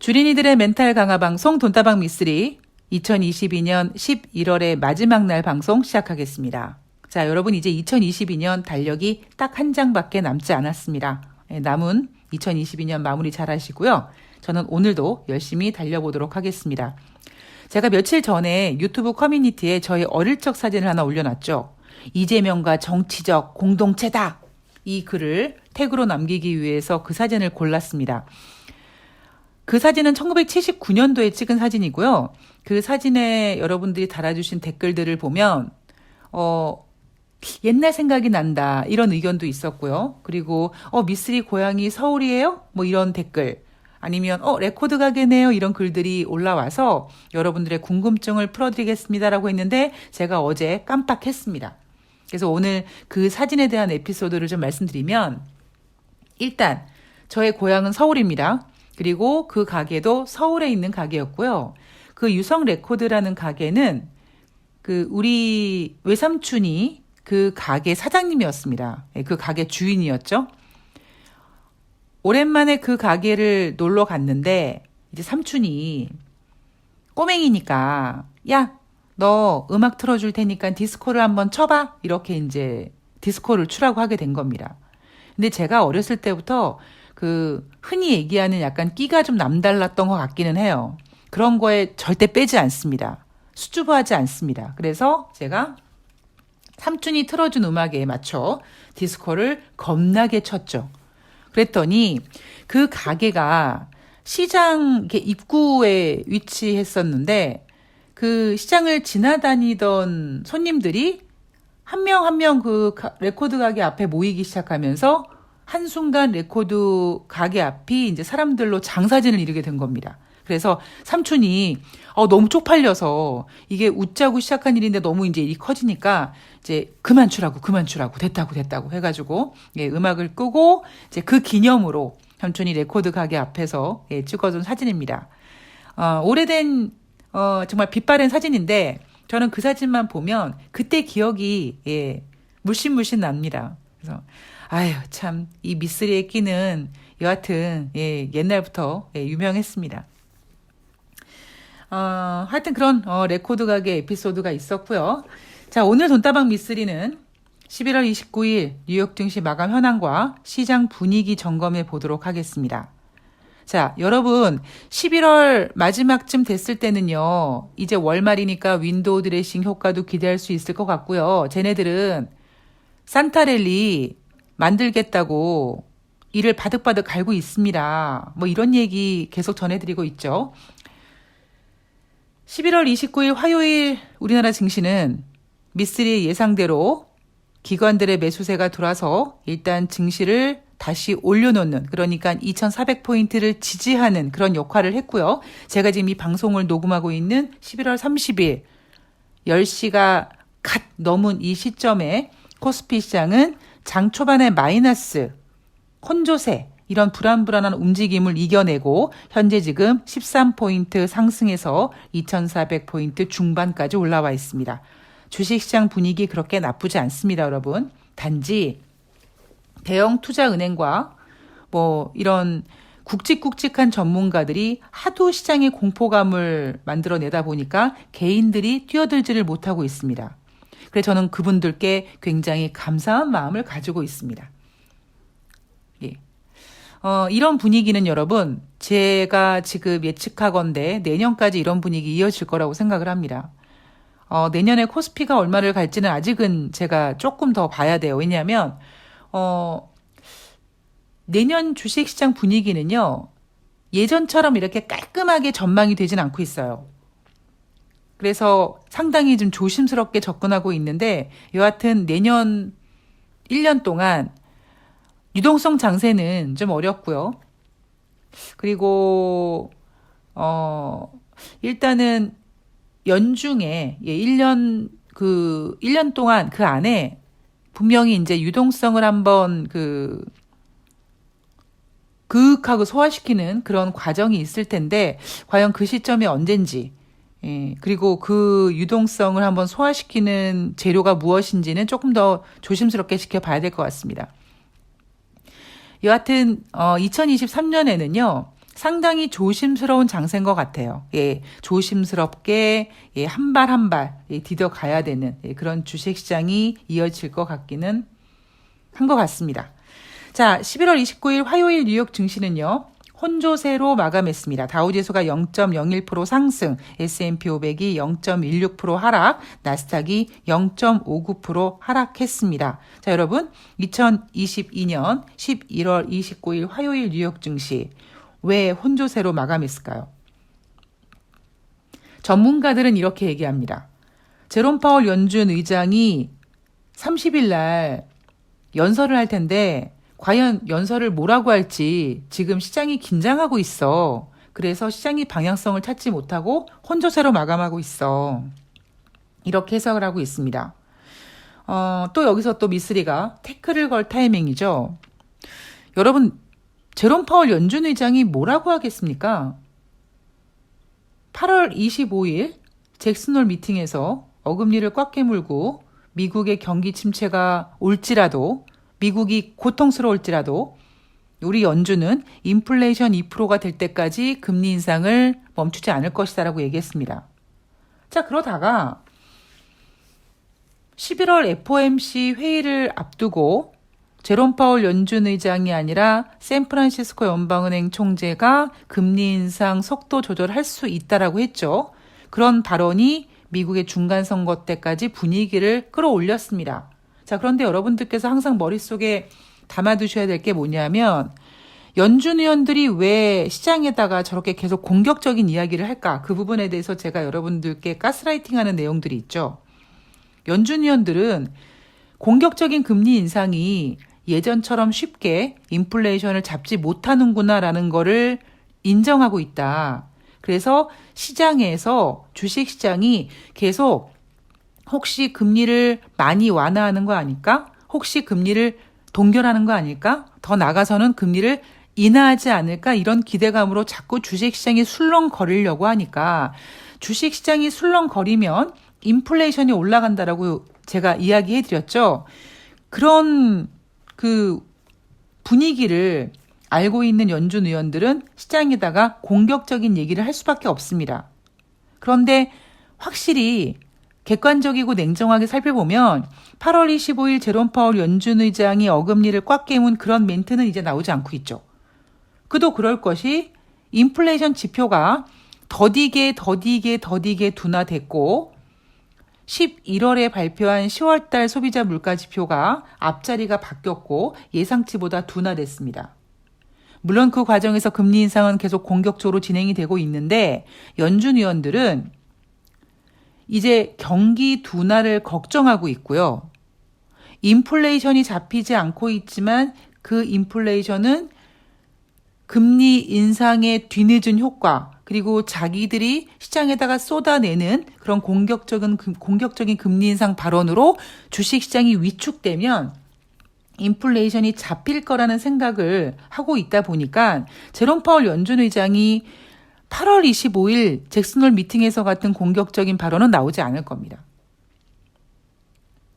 주린이들의 멘탈 강화 방송 돈다방 미쓰리 2022년 11월의 마지막 날 방송 시작하겠습니다. 자, 여러분 이제 2022년 달력이 딱 한 장밖에 남지 않았습니다. 남은 2022년 마무리 잘 하시고요. 저는 오늘도 열심히 달려보도록 하겠습니다. 제가 며칠 전에 유튜브 커뮤니티에 저희 어릴 적 사진을 하나 올려놨죠. 이재명과 정치적 공동체다. 이 글을 태그로 남기기 위해서 그 사진을 골랐습니다. 그 사진은 1979년도에 찍은 사진이고요. 그 사진에 여러분들이 달아주신 댓글들을 보면 옛날 생각이 난다 이런 의견도 있었고요. 그리고 미쓰리 고향이 서울이에요? 뭐 이런 댓글 아니면 레코드 가게네요 이런 글들이 올라와서 여러분들의 궁금증을 풀어드리겠습니다라고 했는데 제가 어제 깜빡했습니다. 그래서 오늘 그 사진에 대한 에피소드를 좀 말씀드리면 일단 저의 고향은 서울입니다. 그리고 그 가게도 서울에 있는 가게였고요. 그 유성 레코드라는 가게는 우리 외삼촌이 그 가게 사장님이었습니다. 그 가게 주인이었죠. 오랜만에 그 가게를 놀러 갔는데 이제 삼촌이 꼬맹이니까 야, 너 음악 틀어줄 테니까 디스코를 한번 쳐봐. 이렇게 이제 디스코를 추라고 하게 된 겁니다. 근데 제가 어렸을 때부터 흔히 얘기하는 약간 끼가 좀 남달랐던 것 같기는 해요. 그런 거에 절대 빼지 않습니다. 수줍어하지 않습니다. 그래서 제가 삼촌이 틀어준 음악에 맞춰 디스코를 겁나게 쳤죠. 그랬더니 그 가게가 시장 입구에 위치했었는데 그 시장을 지나다니던 손님들이 한 명 한 명 그 레코드 가게 앞에 모이기 시작하면서 한순간 레코드 가게 앞이 이제 사람들로 장사진을 이루게 된 겁니다. 그래서 삼촌이 너무 쪽팔려서 이게 웃자고 시작한 일인데 너무 이제 일이 커지니까 이제 그만 추라고 됐다고 해가지고 음악을 끄고 이제 그 기념으로 삼촌이 레코드 가게 앞에서 찍어준 사진입니다. 오래된 정말 빛바랜 사진인데 저는 그 사진만 보면 그때 기억이 물씬 납니다. 그래서 아유 참 이 미쓰리의 끼는 여하튼 옛날부터 유명했습니다. 하여튼 그런 레코드 가게 에피소드가 있었고요. 자, 오늘 돈다방 미쓰리는 11월 29일 뉴욕 증시 마감 현황과 시장 분위기 점검해 보도록 하겠습니다. 자, 여러분 11월 마지막쯤 됐을 때는요. 이제 월말이니까 윈도우 드레싱 효과도 기대할 수 있을 것 같고요. 쟤네들은 산타랠리 만들겠다고 이를 바득바득 갈고 있습니다. 뭐 이런 얘기 계속 전해드리고 있죠. 11월 29일 화요일 우리나라 증시는 미쓰리의 예상대로 기관들의 매수세가 돌아서 일단 증시를 다시 올려놓는 그러니까 2400포인트를 지지하는 그런 역할을 했고요. 제가 지금 이 방송을 녹음하고 있는 11월 30일 10시가 갓 넘은 이 시점에 코스피 시장은 장 초반에 마이너스, 혼조세 이런 불안한 움직임을 이겨내고 현재 지금 13포인트 상승해서 2400포인트 중반까지 올라와 있습니다. 주식시장 분위기 그렇게 나쁘지 않습니다, 여러분. 단지 대형 투자은행과 뭐 이런 굵직굵직한 전문가들이 하도 시장의 공포감을 만들어내다 보니까 개인들이 뛰어들지를 못하고 있습니다. 그래서 저는 그분들께 굉장히 감사한 마음을 가지고 있습니다. 이런 분위기는 여러분 제가 지금 예측하건대 내년까지 이런 분위기 이어질 거라고 생각을 합니다. 내년에 코스피가 얼마를 갈지는 아직은 제가 조금 더 봐야 돼요. 왜냐하면 내년 주식시장 분위기는요. 예전처럼 이렇게 깔끔하게 전망이 되진 않고 있어요. 그래서 상당히 좀 조심스럽게 접근하고 있는데 여하튼 내년 1년 동안 유동성 장세는 좀 어렵고요. 그리고 일단은 연중에 1년 동안 그 안에 분명히 이제 유동성을 한번 그윽하고 소화시키는 그런 과정이 있을 텐데 과연 그 시점이 언젠지 그리고 그 유동성을 한번 소화시키는 재료가 무엇인지는 조금 더 조심스럽게 지켜봐야 될 것 같습니다. 여하튼 2023년에는요. 상당히 조심스러운 장세인 것 같아요. 예, 조심스럽게 예, 한 발 한 발 디뎌 가야 되는 예, 그런 주식시장이 이어질 것 같기는 한 것 같습니다. 자, 11월 29일 화요일 뉴욕 증시는요. 혼조세로 마감했습니다. 다우지수가 0.01% 상승, S&P 500이 0.16% 하락, 나스닥이 0.59% 하락했습니다. 자, 여러분, 2022년 11월 29일 화요일 뉴욕 증시 왜 혼조세로 마감했을까요? 전문가들은 이렇게 얘기합니다. 제롬 파월 연준 의장이 30일 날 연설을 할 텐데 과연 연설을 뭐라고 할지 지금 시장이 긴장하고 있어. 그래서 시장이 방향성을 찾지 못하고 혼조세로 마감하고 있어. 이렇게 해석을 하고 있습니다. 또 여기서 또 미쓰리가 태클을 걸 타이밍이죠. 여러분, 제롬 파월 연준 의장이 뭐라고 하겠습니까? 8월 25일 잭슨홀 미팅에서 어금니를 꽉 깨물고 미국의 경기 침체가 올지라도 미국이 고통스러울지라도 우리 연준은 인플레이션 2%가 될 때까지 금리 인상을 멈추지 않을 것이다라고 얘기했습니다. 자, 그러다가 11월 FOMC 회의를 앞두고 제롬 파월 연준 의장이 아니라 샌프란시스코 연방은행 총재가 금리 인상 속도 조절할 수 있다라고 했죠. 그런 발언이 미국의 중간선거 때까지 분위기를 끌어올렸습니다. 자, 그런데 여러분들께서 항상 머릿속에 담아두셔야 될 게 뭐냐면 연준 의원들이 왜 시장에다가 저렇게 계속 공격적인 이야기를 할까? 그 부분에 대해서 제가 여러분들께 가스라이팅하는 내용들이 있죠. 연준 의원들은 공격적인 금리 인상이 예전처럼 쉽게 인플레이션을 잡지 못하는구나라는 거를 인정하고 있다. 그래서 시장에서 주식시장이 계속 혹시 금리를 많이 완화하는 거 아닐까? 혹시 금리를 동결하는 거 아닐까? 더 나가서는 금리를 인하하지 않을까? 이런 기대감으로 자꾸 주식시장이 술렁거리려고 하니까 주식시장이 술렁거리면 인플레이션이 올라간다라고 제가 이야기해드렸죠. 그런 그 분위기를 알고 있는 연준 의원들은 시장에다가 공격적인 얘기를 할 수밖에 없습니다. 그런데 확실히 객관적이고 냉정하게 살펴보면 8월 25일 제롬 파월 연준 의장이 어금니를 꽉 깨문 그런 멘트는 이제 나오지 않고 있죠. 그도 그럴 것이 인플레이션 지표가 더디게 둔화됐고 11월에 발표한 10월달 소비자 물가 지표가 앞자리가 바뀌었고 예상치보다 둔화됐습니다. 물론 그 과정에서 금리 인상은 계속 공격적으로 진행이 되고 있는데 연준 위원들은 이제 경기 둔화를 걱정하고 있고요. 인플레이션이 잡히지 않고 있지만 그 인플레이션은 금리 인상의 뒤늦은 효과 그리고 자기들이 시장에다가 쏟아내는 그런 공격적인 금리 인상 발언으로 주식시장이 위축되면 인플레이션이 잡힐 거라는 생각을 하고 있다 보니까 제롬 파월 연준 의장이 8월 25일 잭슨홀 미팅에서 같은 공격적인 발언은 나오지 않을 겁니다.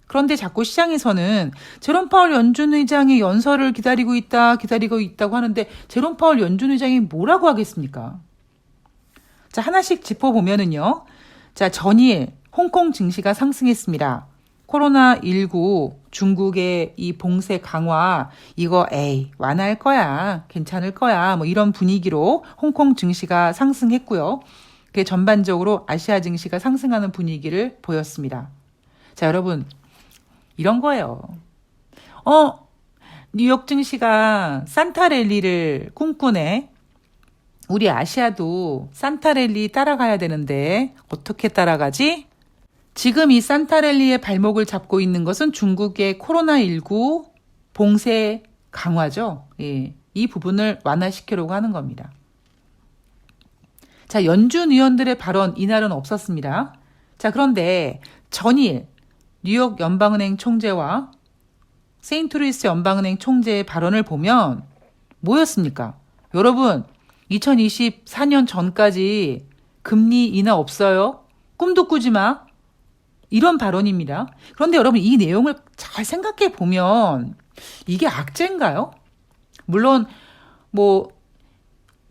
그런데 자꾸 시장에서는 제롬 파월 연준 의장의 연설을 기다리고 있다고 하는데 제롬 파월 연준 의장이 뭐라고 하겠습니까? 자, 하나씩 짚어보면은요. 자, 전일 홍콩 증시가 상승했습니다. 코로나19 중국의 이 봉쇄 강화 이거 완화할 거야. 괜찮을 거야. 뭐 이런 분위기로 홍콩 증시가 상승했고요. 그게 전반적으로 아시아 증시가 상승하는 분위기를 보였습니다. 자, 여러분 이런 거예요. 뉴욕 증시가 산타랠리를 꿈꾸네. 우리 아시아도 산타랠리 따라가야 되는데 어떻게 따라가지? 지금 이 산타랠리의 발목을 잡고 있는 것은 중국의 코로나19 봉쇄 강화죠. 예, 이 부분을 완화시키려고 하는 겁니다. 자, 연준 위원들의 발언 이날은 없었습니다. 자, 그런데 전일 뉴욕 연방은행 총재와 세인트루이스 연방은행 총재의 발언을 보면 뭐였습니까? 여러분 2024년 전까지 금리 인하 없어요. 꿈도 꾸지 마. 이런 발언입니다. 그런데 여러분 이 내용을 잘 생각해 보면 이게 악재인가요? 물론 뭐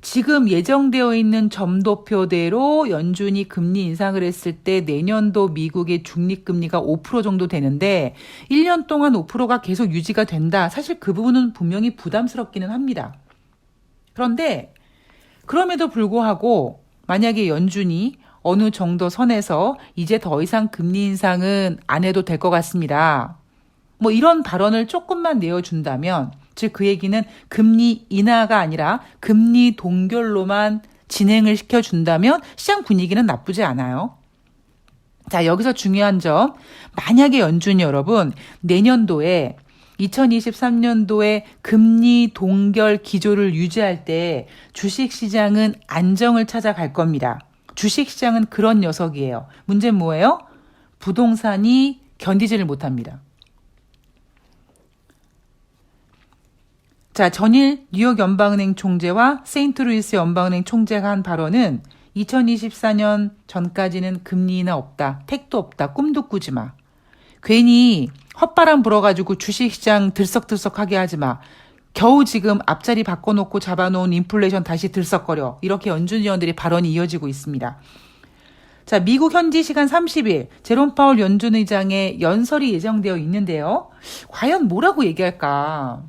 지금 예정되어 있는 점도표대로 연준이 금리 인상을 했을 때 내년도 미국의 중립금리가 5% 정도 되는데 1년 동안 5%가 계속 유지가 된다. 사실 그 부분은 분명히 부담스럽기는 합니다. 그런데 그럼에도 불구하고 만약에 연준이 어느 정도 선에서 이제 더 이상 금리 인상은 안 해도 될 것 같습니다. 뭐 이런 발언을 조금만 내어준다면, 즉 그 얘기는 금리 인하가 아니라 금리 동결로만 진행을 시켜준다면 시장 분위기는 나쁘지 않아요. 자, 여기서 중요한 점, 만약에 연준이 여러분 내년도에 2023년도에 금리 동결 기조를 유지할 때 주식시장은 안정을 찾아갈 겁니다. 주식시장은 그런 녀석이에요. 문제는 뭐예요? 부동산이 견디지를 못합니다. 자, 전일 뉴욕 연방은행 총재와 세인트루이스 연방은행 총재가 한 발언은 2024년 전까지는 금리 인하 없다. 택도 없다. 꿈도 꾸지 마. 괜히 헛바람 불어가지고 주식시장 들썩들썩하게 하지 마. 겨우 지금 앞자리 바꿔놓고 잡아놓은 인플레이션 다시 들썩거려. 이렇게 연준 위원들이 발언이 이어지고 있습니다. 자, 미국 현지 시간 30일 제롬 파월 연준 의장의 연설이 예정되어 있는데요. 과연 뭐라고 얘기할까?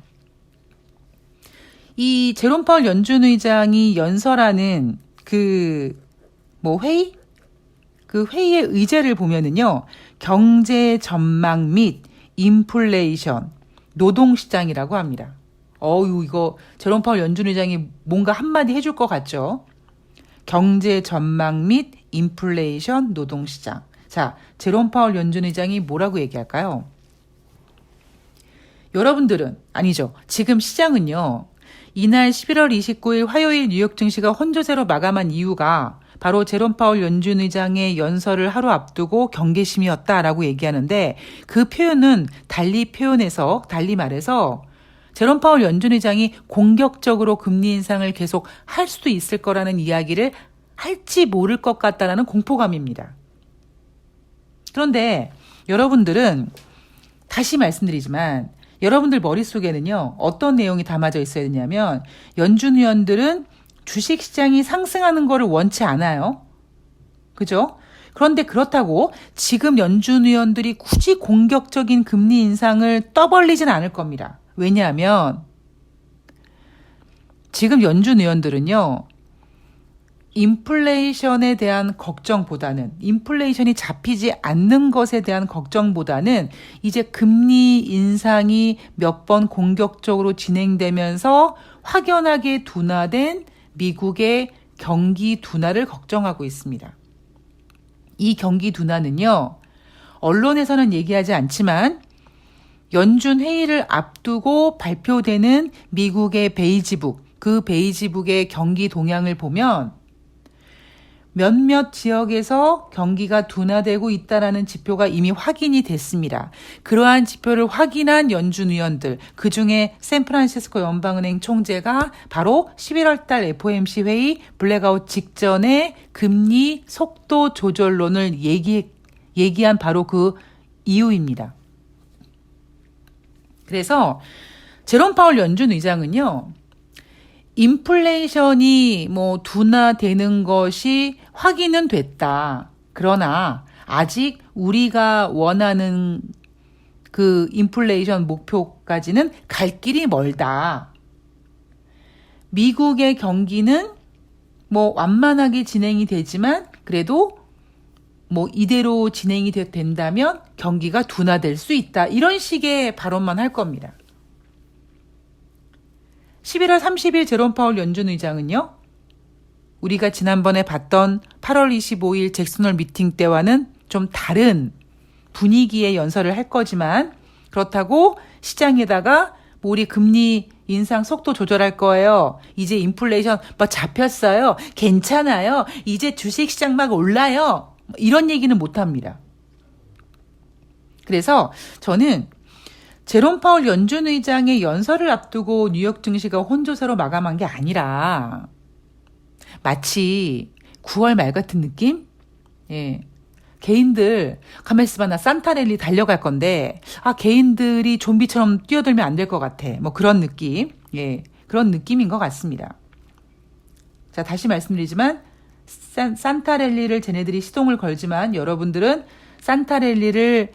이 제롬 파월 연준 의장이 연설하는 회의? 그 회의의 의제를 보면은요, 경제 전망 및 인플레이션, 노동시장이라고 합니다. 이거 제롬 파월 연준 의장이 뭔가 한마디 해줄 것 같죠? 경제 전망 및 인플레이션, 노동시장. 자, 제롬 파월 연준 의장이 뭐라고 얘기할까요? 여러분들은, 아니죠. 지금 시장은요, 이날 11월 29일 화요일 뉴욕 증시가 혼조세로 마감한 이유가 바로 제롬 파월 연준 의장의 연설을 하루 앞두고 경계심이었다라고 얘기하는데, 그 표현은 달리 말해서 제롬 파월 연준 의장이 공격적으로 금리 인상을 계속 할 수도 있을 거라는 이야기를 할지 모를 것 같다라는 공포감입니다. 그런데 여러분들은 다시 말씀드리지만 여러분들 머릿속에는요, 어떤 내용이 담아져 있어야 되냐면, 연준 위원들은 주식시장이 상승하는 거를 원치 않아요. 그죠? 그런데 그렇다고 지금 연준 위원들이 굳이 공격적인 금리 인상을 떠벌리진 않을 겁니다. 왜냐하면 지금 연준 위원들은요, 인플레이션에 대한 걱정보다는, 인플레이션이 잡히지 않는 것에 대한 걱정보다는 이제 금리 인상이 몇 번 공격적으로 진행되면서 확연하게 둔화된 미국의 경기 둔화를 걱정하고 있습니다. 이 경기 둔화는요, 언론에서는 얘기하지 않지만 연준 회의를 앞두고 발표되는 미국의 베이지북, 그 베이지북의 경기 동향을 보면 몇몇 지역에서 경기가 둔화되고 있다라는 지표가 이미 확인이 됐습니다. 그러한 지표를 확인한 연준 위원들, 그중에 샌프란시스코 연방은행 총재가 바로 11월 달 FOMC 회의 블랙아웃 직전에 금리 속도 조절론을 얘기한 바로 그 이유입니다. 그래서 제롬 파월 연준 의장은요, 인플레이션이 둔화되는 것이 확인은 됐다. 그러나 아직 우리가 원하는 그 인플레이션 목표까지는 갈 길이 멀다. 미국의 경기는 완만하게 진행이 되지만 그래도 이대로 진행이 된다면 경기가 둔화될 수 있다. 이런 식의 발언만 할 겁니다. 11월 30일 제롬 파월 연준 의장은요, 우리가 지난번에 봤던 8월 25일 잭슨홀 미팅 때와는 좀 다른 분위기의 연설을 할 거지만, 그렇다고 시장에다가 우리 금리 인상 속도 조절할 거예요. 이제 인플레이션 잡혔어요. 괜찮아요. 이제 주식시장 막 올라요. 이런 얘기는 못합니다. 그래서 저는 제롬 파월 연준 의장의 연설을 앞두고 뉴욕 증시가 혼조세로 마감한 게 아니라 마치 9월 말 같은 느낌? 예. 개인들 가만히 있어봐, 나 산타랠리 달려갈 건데 개인들이 좀비처럼 뛰어들면 안 될 것 같아. 그런 느낌. 예. 그런 느낌인 것 같습니다. 자, 다시 말씀드리지만 산타랠리를 쟤네들이 시동을 걸지만 여러분들은 산타랠리를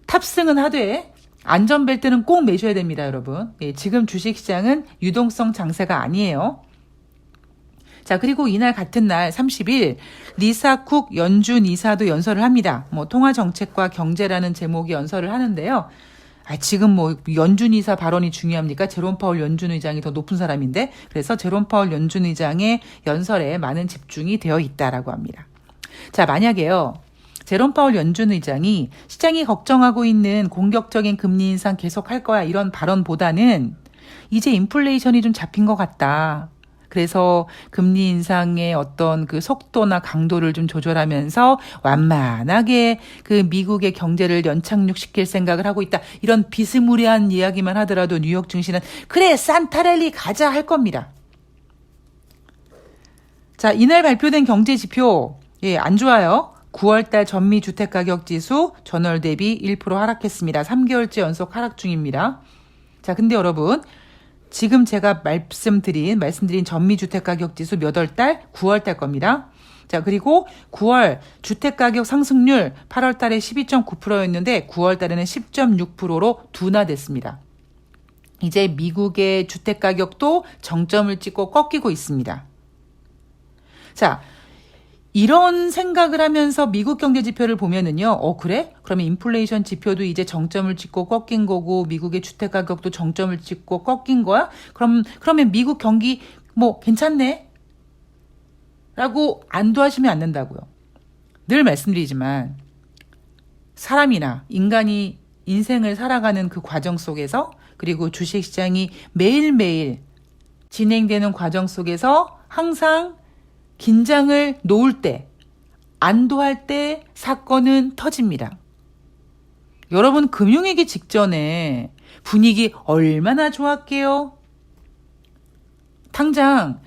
탑승은 하되 안전벨트는 꼭 매셔야 됩니다, 여러분. 예, 지금 주식시장은 유동성 장세가 아니에요. 자, 그리고 이날 같은 날 30일 리사쿡 연준 이사도 연설을 합니다. 통화정책과 경제라는 제목의 연설을 하는데요. 지금 연준 이사 발언이 중요합니까? 제롬 파월 연준 의장이 더 높은 사람인데, 그래서 제롬 파월 연준 의장의 연설에 많은 집중이 되어 있다라고 합니다. 자, 만약에요. 제롬 파월 연준 의장이 시장이 걱정하고 있는 공격적인 금리 인상 계속할 거야 이런 발언보다는 이제 인플레이션이 좀 잡힌 것 같다. 그래서 금리 인상의 어떤 그 속도나 강도를 좀 조절하면서 완만하게 그 미국의 경제를 연착륙시킬 생각을 하고 있다. 이런 비스무리한 이야기만 하더라도 뉴욕 증시는 그래 산타랠리 가자 할 겁니다. 자, 이날 발표된 경제 지표 안 좋아요. 9월달 전미 주택가격지수 전월 대비 1% 하락했습니다. 3개월째 연속 하락 중입니다. 자, 근데 여러분 지금 제가 말씀드린 전미주택가격지수 몇 월달? 9월달 겁니다. 자, 그리고 9월 주택가격 상승률 8월달에 12.9%였는데 9월달에는 10.6%로 둔화됐습니다. 이제 미국의 주택가격도 정점을 찍고 꺾이고 있습니다. 자, 이런 생각을 하면서 미국 경제 지표를 보면은요, 그래? 그러면 인플레이션 지표도 이제 정점을 찍고 꺾인 거고, 미국의 주택 가격도 정점을 찍고 꺾인 거야? 그러면 미국 경기 괜찮네? 라고 안도하시면 안 된다고요. 늘 말씀드리지만, 사람이나 인간이 인생을 살아가는 그 과정 속에서, 그리고 주식시장이 매일매일 진행되는 과정 속에서 항상 긴장을 놓을 때, 안도할 때 사건은 터집니다. 여러분 금융위기 직전에 분위기 얼마나 좋았게요? 당장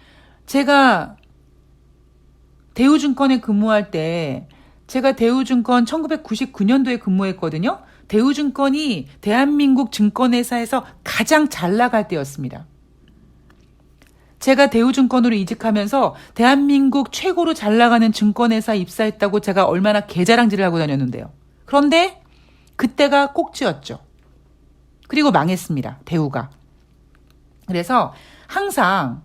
제가 대우증권에 근무할 때 제가 대우증권 1999년도에 근무했거든요. 대우증권이 대한민국 증권회사에서 가장 잘 나갈 때였습니다. 제가 대우증권으로 이직하면서 대한민국 최고로 잘 나가는 증권회사 입사했다고 제가 얼마나 개자랑질을 하고 다녔는데요. 그런데 그때가 꼭지였죠. 그리고 망했습니다. 대우가. 그래서 항상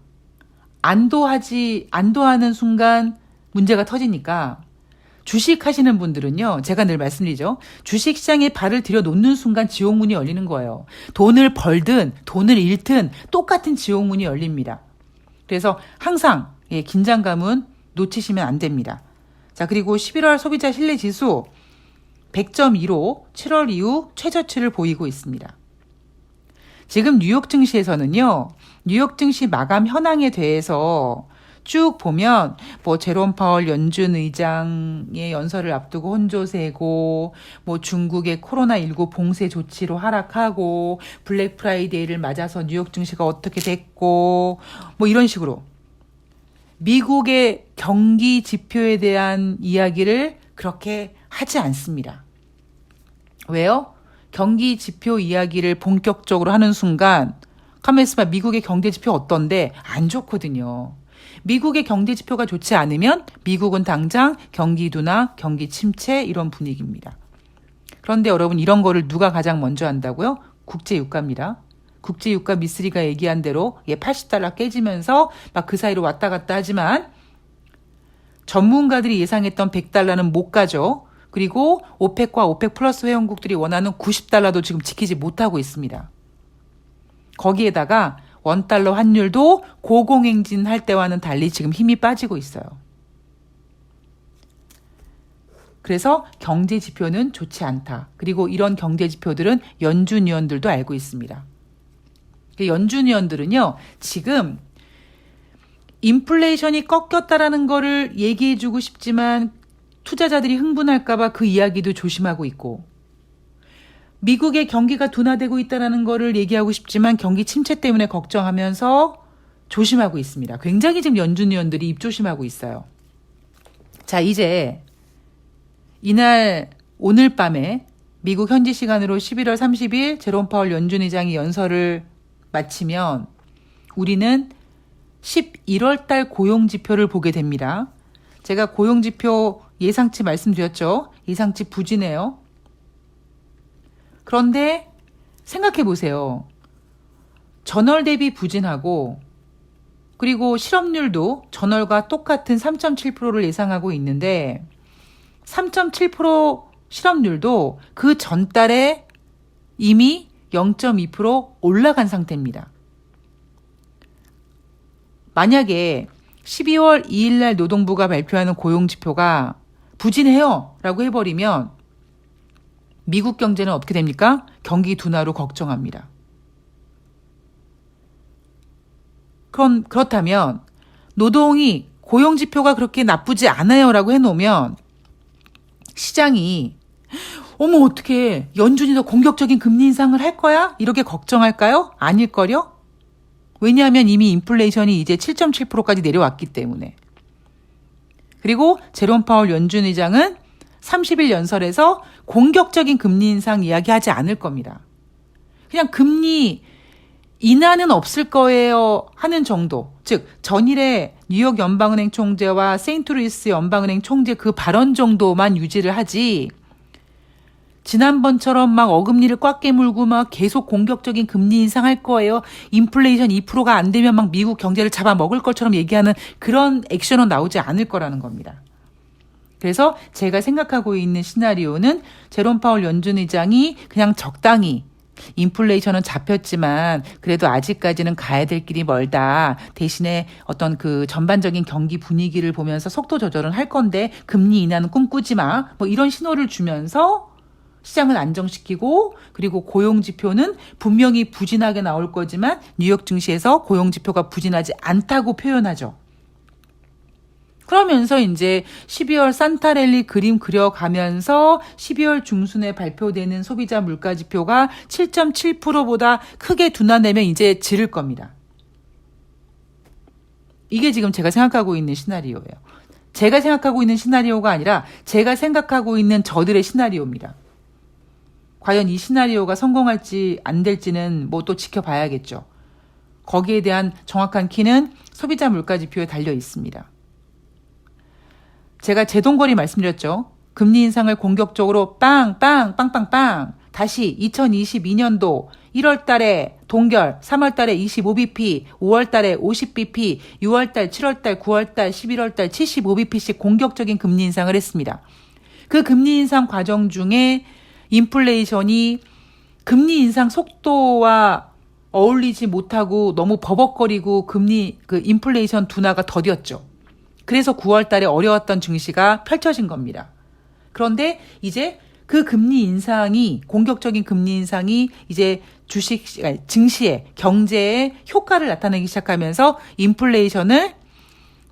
안도하는 순간 문제가 터지니까 주식하시는 분들은요. 제가 늘 말씀드리죠. 주식시장에 발을 들여놓는 순간 지옥문이 열리는 거예요. 돈을 벌든 돈을 잃든 똑같은 지옥문이 열립니다. 그래서 항상 긴장감은 놓치시면 안 됩니다. 자, 그리고 11월 소비자 신뢰지수 100.2로 7월 이후 최저치를 보이고 있습니다. 지금 뉴욕 증시에서는요. 뉴욕 증시 마감 현황에 대해서 쭉 보면 제롬 파월 연준 의장의 연설을 앞두고 혼조세고 중국의 코로나19 봉쇄 조치로 하락하고 블랙 프라이데이를 맞아서 뉴욕 증시가 어떻게 됐고 이런 식으로 미국의 경기 지표에 대한 이야기를 그렇게 하지 않습니다. 왜요? 경기 지표 이야기를 본격적으로 하는 순간 가만히 있어봐. 미국의 경제 지표 어떤데? 안 좋거든요. 미국의 경제 지표가 좋지 않으면 미국은 당장 경기 둔화, 경기 침체 이런 분위기입니다. 그런데 여러분 이런 거를 누가 가장 먼저 한다고요? 국제유가입니다. 국제유가 미쓰리가 얘기한 대로 80달러 깨지면서 막 그 사이로 왔다 갔다 하지만 전문가들이 예상했던 100달러는 못 가죠. 그리고 오펙과 오펙 플러스 회원국들이 원하는 90달러도 지금 지키지 못하고 있습니다. 거기에다가 원달러 환율도 고공행진할 때와는 달리 지금 힘이 빠지고 있어요. 그래서 경제 지표는 좋지 않다. 그리고 이런 경제 지표들은 연준 위원들도 알고 있습니다. 연준 위원들은요. 지금 인플레이션이 꺾였다라는 거를 얘기해주고 싶지만 투자자들이 흥분할까 봐 그 이야기도 조심하고 있고 미국의 경기가 둔화되고 있다는 거를 얘기하고 싶지만 경기 침체 때문에 걱정하면서 조심하고 있습니다. 굉장히 지금 연준 위원들이 입조심하고 있어요. 자, 이제 이날 오늘 밤에 미국 현지 시간으로 11월 30일 제롬 파월 연준 의장이 연설을 마치면 우리는 11월 달 고용 지표를 보게 됩니다. 제가 고용 지표 예상치 말씀드렸죠. 예상치 부진해요. 그런데 생각해 보세요. 전월 대비 부진하고 그리고 실업률도 전월과 똑같은 3.7%를 예상하고 있는데 3.7% 실업률도 그 전달에 이미 0.2% 올라간 상태입니다. 만약에 12월 2일 날 노동부가 발표하는 고용지표가 부진해요 라고 해버리면 미국 경제는 어떻게 됩니까? 경기 둔화로 걱정합니다. 그렇다면 노동이 고용지표가 그렇게 나쁘지 않아요 라고 해놓으면 시장이 어머 어떻게 연준이 더 공격적인 금리 인상을 할 거야? 이렇게 걱정할까요? 아닐걸요? 왜냐하면 이미 인플레이션이 이제 7.7%까지 내려왔기 때문에. 그리고 제롬 파월 연준 의장은 30일 연설에서 공격적인 금리 인상 이야기하지 않을 겁니다. 그냥 금리 인하는 없을 거예요 하는 정도. 즉 전일에 뉴욕 연방은행 총재와 세인트루이스 연방은행 총재 그 발언 정도만 유지를 하지 지난번처럼 막 어금니를 꽉 깨물고 막 계속 공격적인 금리 인상할 거예요. 인플레이션 2%가 안 되면 막 미국 경제를 잡아먹을 것처럼 얘기하는 그런 액션은 나오지 않을 거라는 겁니다. 그래서 제가 생각하고 있는 시나리오는 제롬 파월 연준 의장이 그냥 적당히 인플레이션은 잡혔지만 그래도 아직까지는 가야 될 길이 멀다. 대신에 어떤 그 전반적인 경기 분위기를 보면서 속도 조절은 할 건데 금리 인하는 꿈꾸지 마. 뭐 이런 신호를 주면서 시장을 안정시키고 그리고 고용지표는 분명히 부진하게 나올 거지만 뉴욕 증시에서 고용지표가 부진하지 않다고 표현하죠. 그러면서 이제 12월 산타랠리 그림 그려가면서 12월 중순에 발표되는 소비자 물가지표가 7.7%보다 크게 둔화되면 이제 지를 겁니다. 이게 지금 제가 생각하고 있는 시나리오예요. 제가 생각하고 있는 시나리오가 아니라 제가 생각하고 있는 저들의 시나리오입니다. 과연 이 시나리오가 성공할지 안 될지는 뭐 또 지켜봐야겠죠. 거기에 대한 정확한 키는 소비자 물가지표에 달려 있습니다. 제가 제동거리 말씀드렸죠. 금리 인상을 공격적으로 빵빵빵빵빵 다시 2022년도 1월 달에 동결, 3월 달에 25bp, 5월 달에 50bp, 6월 달, 7월 달, 9월 달, 11월 달 75bp씩 공격적인 금리 인상을 했습니다. 그 금리 인상 과정 중에 인플레이션이 금리 인상 속도와 어울리지 못하고 너무 버벅거리고 인플레이션 둔화가 더뎠죠. 그래서 9월 달에 어려웠던 증시가 펼쳐진 겁니다. 그런데 이제 그 공격적인 금리 인상이 이제 증시에, 경제에 효과를 나타내기 시작하면서 인플레이션을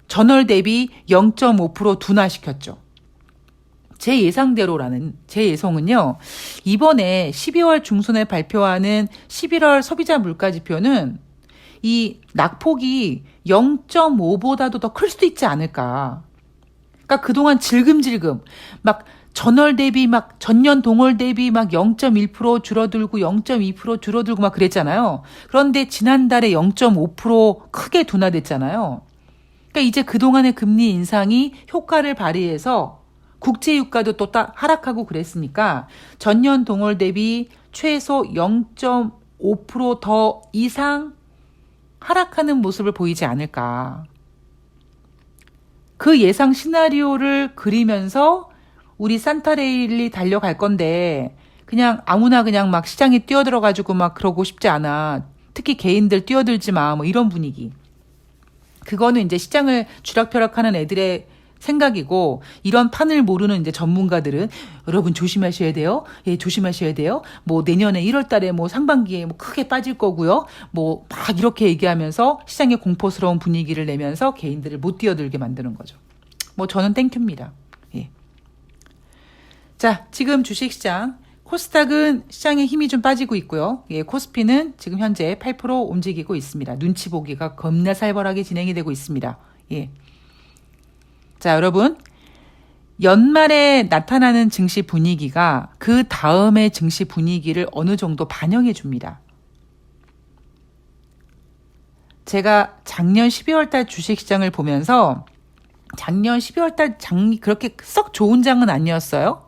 전월 대비 0.5% 둔화시켰죠. 제 예상은요, 이번에 12월 중순에 발표하는 11월 소비자 물가지표는 이 낙폭이 0.5보다도 더 클 수도 있지 않을까. 그러니까 그동안 질금질금 막 전월 대비 막 전년 동월 대비 막 0.1% 줄어들고 0.2% 줄어들고 막 그랬잖아요. 그런데 지난달에 0.5% 크게 둔화됐잖아요. 그러니까 이제 그동안의 금리 인상이 효과를 발휘해서 국제유가도 또 하락하고 그랬으니까 전년 동월 대비 최소 0.5% 더 이상 하락하는 모습을 보이지 않을까. 그 예상 시나리오를 그리면서 우리 산타레일이 달려갈 건데 그냥 아무나 그냥 막 시장에 뛰어들어가지고 막 그러고 싶지 않아. 특히 개인들 뛰어들지 마. 뭐 이런 분위기. 그거는 이제 시장을 쥐락펴락하는 애들의 생각이고 이런 판을 모르는 이제 전문가들은 여러분 조심하셔야 돼요. 예, 조심하셔야 돼요. 뭐 내년에 1월 달에 뭐 상반기에 뭐 크게 빠질 거고요. 뭐 막 이렇게 얘기하면서 시장에 공포스러운 분위기를 내면서 개인들을 못 뛰어들게 만드는 거죠. 뭐 저는 땡큐입니다. 예. 자, 지금 주식시장 코스닥은 시장에 힘이 좀 빠지고 있고요. 예, 코스피는 지금 현재 8% 움직이고 있습니다. 눈치 보기가 겁나 살벌하게 진행이 되고 있습니다. 예. 자, 여러분. 연말에 나타나는 증시 분위기가 그 다음의 증시 분위기를 어느 정도 반영해 줍니다. 제가 작년 12월 달 주식시장을 보면서 작년 12월 달 장이 그렇게 썩 좋은 장은 아니었어요.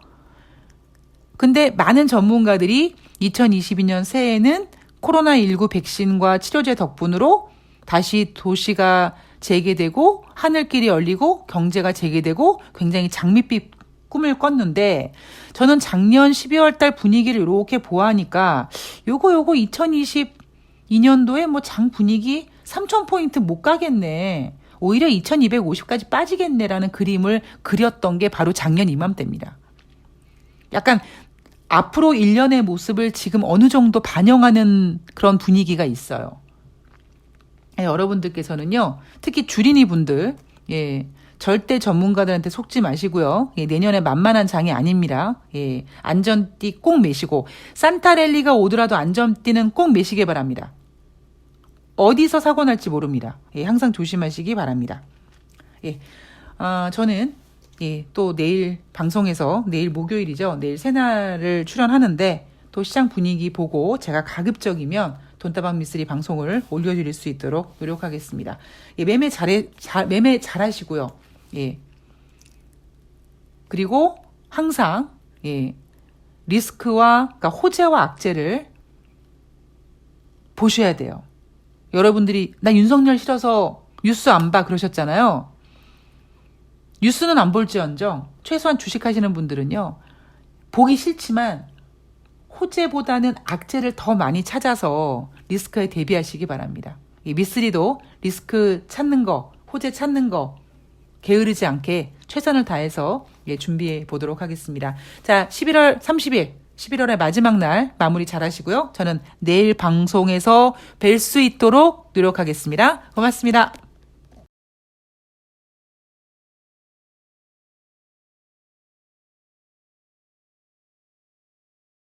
근데 많은 전문가들이 2022년 새해에는 코로나19 백신과 치료제 덕분으로 다시 도시가 재개되고 하늘길이 열리고 경제가 재개되고 굉장히 장밋빛 꿈을 꿨는데 저는 작년 12월 달 분위기를 이렇게 보아하니까 요거 2022년도에 뭐 장 분위기 3,000포인트 못 가겠네. 오히려 2250까지 빠지겠네라는 그림을 그렸던 게 바로 작년 이맘때입니다. 약간 앞으로 1년의 모습을 지금 어느 정도 반영하는 그런 분위기가 있어요. 여러분들께서는요, 특히 주린이 분들, 절대 전문가들한테 속지 마시고요. 내년에 만만한 장이 아닙니다. 안전띠 꼭 매시고, 산타랠리가 오더라도 안전띠는 꼭 매시기 바랍니다. 어디서 사고 날지 모릅니다. 항상 조심하시기 바랍니다. 저는 또 내일 방송에서 내일 목요일이죠. 내일 새날을 출연하는데 또 시장 분위기 보고 제가 가급적이면 돈다방 미쓰리 방송을 올려드릴 수 있도록 노력하겠습니다. 매매 잘하시고요. 그리고 항상 리스크와 그러니까 호재와 악재를 보셔야 돼요. 여러분들이 나 윤석열 싫어서 뉴스 안 봐 그러셨잖아요. 뉴스는 안 볼지언정 최소한 주식하시는 분들은요. 보기 싫지만 호재보다는 악재를 더 많이 찾아서 리스크에 대비하시기 바랍니다. 미쓰리도 리스크 찾는 거, 호재 찾는 거 게으르지 않게 최선을 다해서 준비해 보도록 하겠습니다. 자, 11월 30일, 11월의 마지막 날 마무리 잘 하시고요. 저는 내일 방송에서 뵐 수 있도록 노력하겠습니다. 고맙습니다.